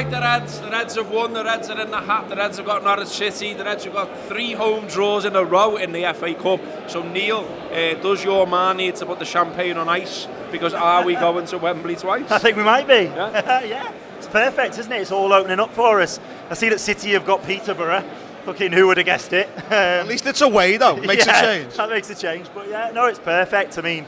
like the Reds. The Reds have won. The Reds are in the hat. The Reds have got Norwich City. The Reds have got 3 home draws in a row in the FA Cup. So Neil, does your man need to put the champagne on ice? Because are we going to Wembley twice? I think we might be. Yeah. Yeah. It's perfect, isn't it? It's all opening up for us. I see that City have got Peterborough. Fucking who would have guessed it? At least it's away though. Makes a change. That makes a change. But yeah, no, it's perfect. I mean,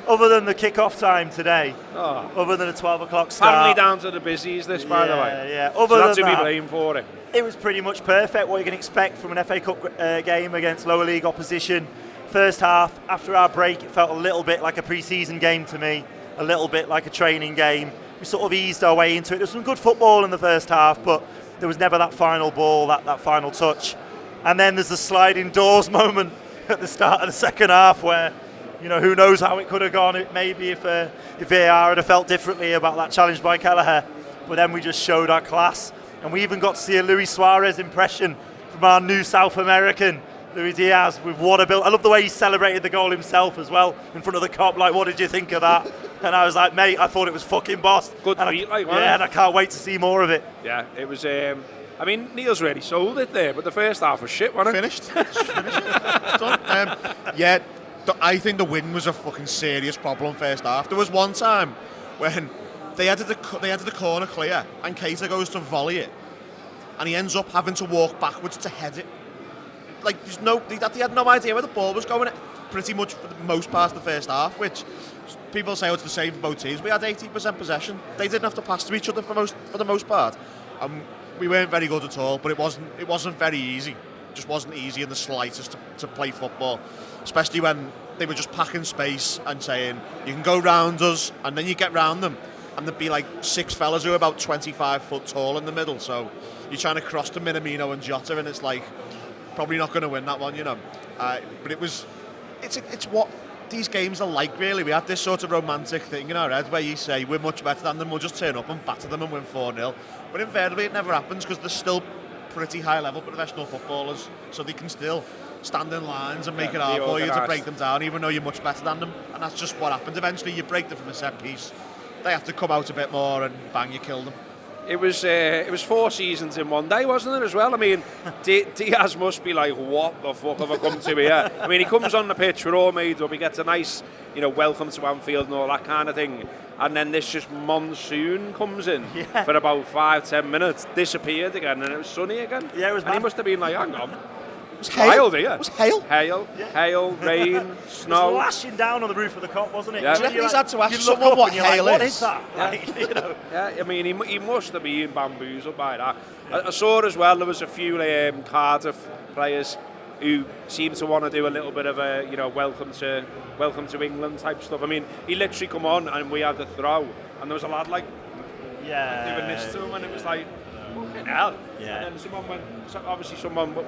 other than the kick-off time today, other than a 12 o'clock start. Apparently down to the busies, this, by the way. Yeah, so that's to be blamed for it. It was pretty much perfect what you can expect from an FA Cup game against lower league opposition. First half, after our break, it felt a little bit like a pre-season game to me, a little bit like a training game. We sort of eased our way into it. There was some good football in the first half, but there was never that final ball, that final touch. And then there's the sliding doors moment at the start of the second half where, you know, who knows how it could have gone. Maybe if VAR had felt differently about that challenge by Kelleher. But then we just showed our class. And we even got to see a Luis Suarez impression from our new South American, Luis Diaz, with what a build. I love the way he celebrated the goal himself as well in front of the cop. Like, what did you think of that? And I was like, mate, I thought it was fucking boss. Good beat, like, yeah, and I can't wait to see more of it. Yeah, it was. I mean, Neil's really sold it there, but the first half was shit, wasn't it? Finished. Done. Yeah, I think the wind was a fucking serious problem first half. There was one time when they had the corner clear, and Keita goes to volley it, and he ends up having to walk backwards to head it. Like, they had no idea where the ball was going pretty much for the most part of the first half, which people say it's the same for both teams. We had 80% possession. They didn't have to pass to each other for the most part. We weren't very good at all, but it wasn't very easy. It just wasn't easy in the slightest to play football, especially when they were just packing space and saying, you can go round us, and then you get round them, and there'd be like 6 fellas who are about 25 foot tall in the middle, so you're trying to cross to Minamino and Jota, and it's like, probably not going to win that one, you know. But it's what these games are like, really. We have this sort of romantic thing in our head where you say, we're much better than them, we'll just turn up and batter them and win 4-0. But invariably it never happens because they're still pretty high level professional footballers, so they can still stand in lines and make it hard for you to break them down, even though you're much better than them. And that's just what happens. Eventually you break them from a set piece, they have to come out a bit more, and bang, you kill them. It was 4 seasons in one day, wasn't it, as well? I mean, Diaz must be like, what the fuck have I come to here? I mean, he comes on the pitch, we're all made up, he gets a nice, welcome to Anfield and all that kind of thing. And then this just monsoon comes in for about 5-10 minutes, disappeared again, and it was sunny again. Yeah, it was. And he must have been like, hang on. It was hail. Wild, yeah. It was hail. Hail, rain, snow. It was lashing down on the roof of the cop, wasn't it? Yeah. He's had to ask someone what hail is. What is that? Yeah. Yeah, I mean, he must have been bamboozled by that. I saw as well, there was a few Cardiff players who seemed to want to do a little bit of a, welcome to England type stuff. I mean, he literally come on and we had the throw, and there was a lad like doing this to him, and it was like, fucking hell. Yeah. And then someone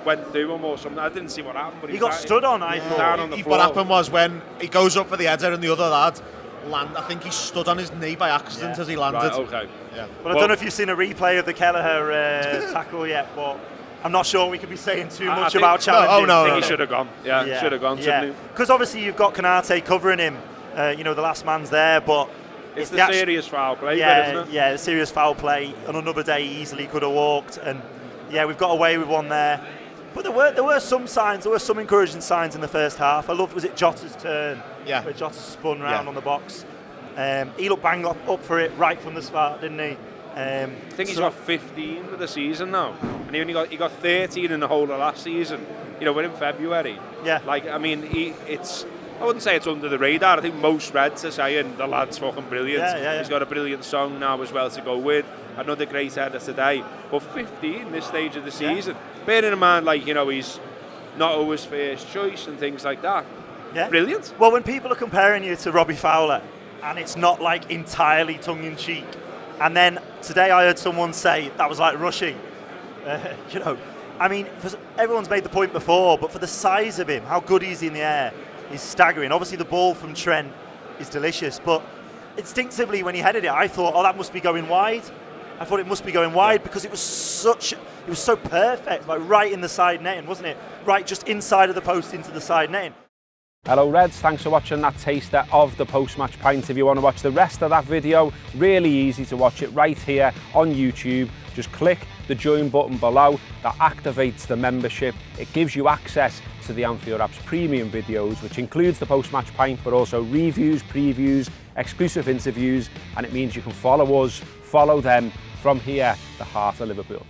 went through him or something. I didn't see what happened, but he got stood on, I thought. Down on the floor. What happened was when he goes up for the header and the other lad I think he stood on his knee by accident as he landed. Right, okay. Yeah. But I don't know if you've seen a replay of the Kelleher tackle yet, but I'm not sure we could be saying too much about challenges. I think he should have gone. Yeah, should have gone. Yeah. Because obviously you've got Konate covering him. The last man's there, but it's the serious foul play, isn't it? Yeah, the serious foul play. On another day, he easily could have walked, and we've got away with one there. But there were some signs, there were some encouraging signs in the first half. I loved, was it Jota's turn? Yeah. Where Jota spun round on the box. He looked bang up for it right from the start, didn't he? I think he's got 15 for the season now, and he got 13 in the whole of last season. We're in February. Yeah. I wouldn't say it's under the radar. I think most Reds are saying the lad's fucking brilliant. Yeah. He's got a brilliant song now as well to go with. Another great header today. But 15 this stage of the season. Bearing in mind, he's not always first choice and things like that. Yeah. Brilliant. Well, when people are comparing you to Robbie Fowler, and it's not like entirely tongue-in-cheek, and then today I heard someone say that was like rushing. I mean, everyone's made the point before, but for the size of him, how good he is in the air, is staggering. Obviously, the ball from Trent is delicious, but instinctively when he headed it, I thought, that must be going wide. I thought it must be going wide because it was so perfect, like right in the side netting, wasn't it? Right just inside of the post into the side netting. Hello Reds, thanks for watching that taster of the post-match pint. If you want to watch the rest of that video, really easy to watch it right here on YouTube. Just click the join button below. That activates the membership. It gives you access to the Anfield Wrap's premium videos, which includes the post-match pint, but also reviews, previews, exclusive interviews, and it means you can follow us, follow them from here, the heart of Liverpool.